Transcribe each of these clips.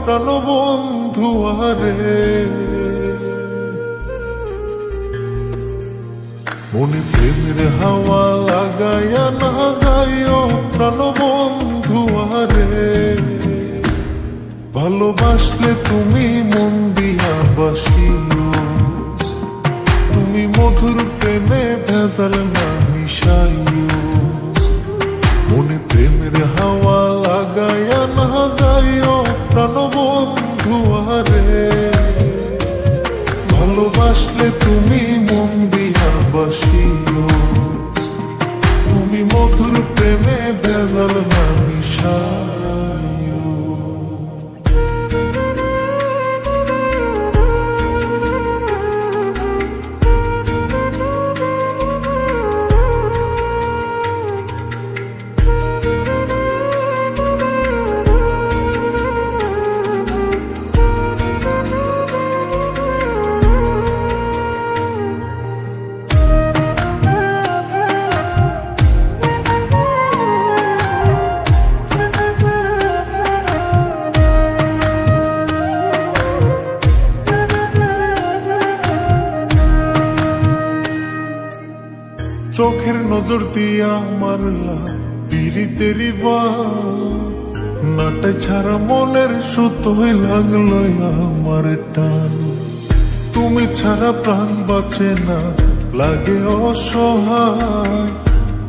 প্রাণবন্ধু আরে, মনে প্রেমের হাওয়া লাগাইয়া না যাইও প্রাণবন্ধু আরে। ভালোবাসলে তুমি মন দিয়া বাসিও, তুমি মধুর প্রেমে ভেজাল না মিশাইও। মনে প্রেমের হাওয়া লাগাইয়া না যাইও প্রাণবন্ধু আরে। ভালোবাসলে তুমি মন দিয়া বাসিও, তুমি মধুর প্রেমে ভেজাল না মিশাইও। চোখের নজর দিয়া মারলা পিরিতেরি নাটে ছাড়া মনের সুতোই লাগলো আমার টান। তুমি ছাড়া প্রাণ বাঁচে না, লাগে অসহায়।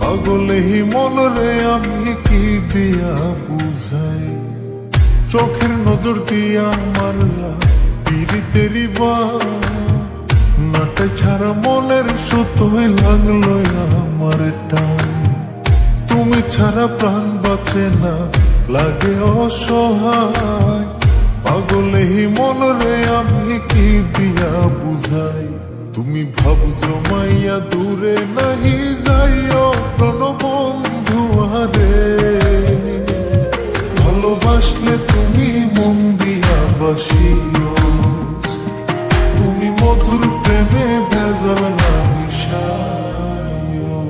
পাগলে হি মনরে আমি কি দিয়া বুঝাই। চোখের নজর দিয়া মারলা পিরিতেরি নাটে ছাড়া মনের সুতোই লাগলো আমার টান। তুমি ছাড়া প্রাণ বাঁচে না, লাগে অসহায়। পাগলে হি মনরে আমি কি দিয়া বুঝাই। তুমি ভাব জমাইয়া দূরে নাহি যাইও প্রাণবন্ধু আরে। ভালোবাসলে তুমি মন দিয়া বাসিও, তুমি মধুর প্রেমে ভেজাল না মিশাইও।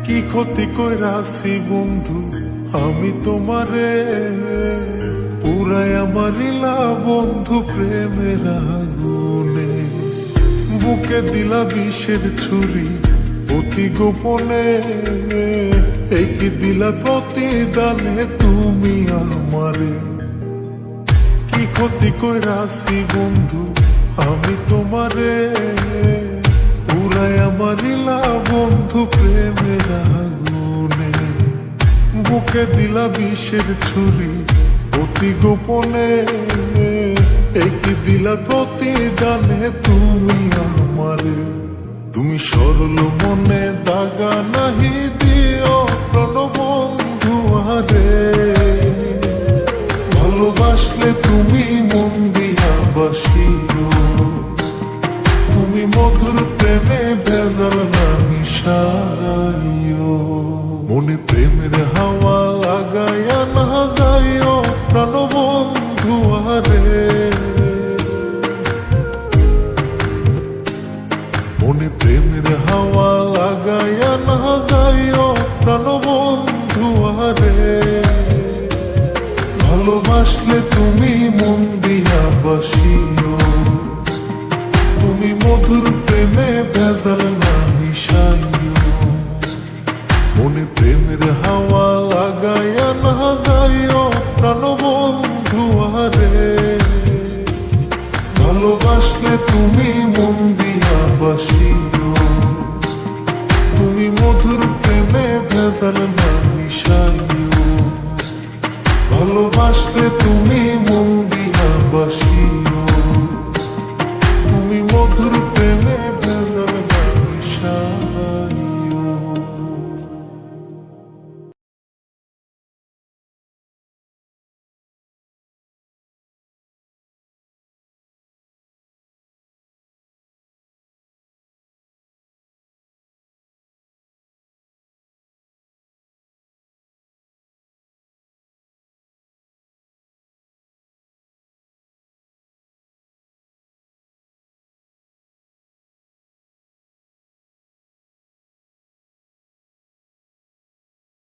কি ক্ষতি কইরাছি বন্ধু আমি তোমারে, পুরাই আমারিলা বন্ধু প্রেমের আগুনে। বুকে দিলা বিষের ছুরি অতি গোপনে, এই কি দিলা প্রতিদানে তুমি আমারে। কি ক্ষতি কইরাছি বন্ধু আমি তোমারে, পুরাই আমারিলা বন্ধু প্রেমের আগুনে। বুকে দিলা বিষের ছুরি অতি গোপনে, এই কি দিলা প্রতিদানে তুমি আমারে। তুমি সরল মনে দাগা নাহি দিও প্রাণবন্ধু আরে। ভালোবাসলে তুমি মন দিয়া বাসিও, তুমি মধুর প্রেমে ভেজাল না মিশাইও। মনে প্রেমের হাওয়া লাগাইয়া না যাইও প্রাণবন্ধু আরে। মনে প্রেমের হাওয়া লাগাইয়া না যাইও প্রাণবন্ধু আরে। ভালোবাসলে তুমি মন দিয়া বাসিও,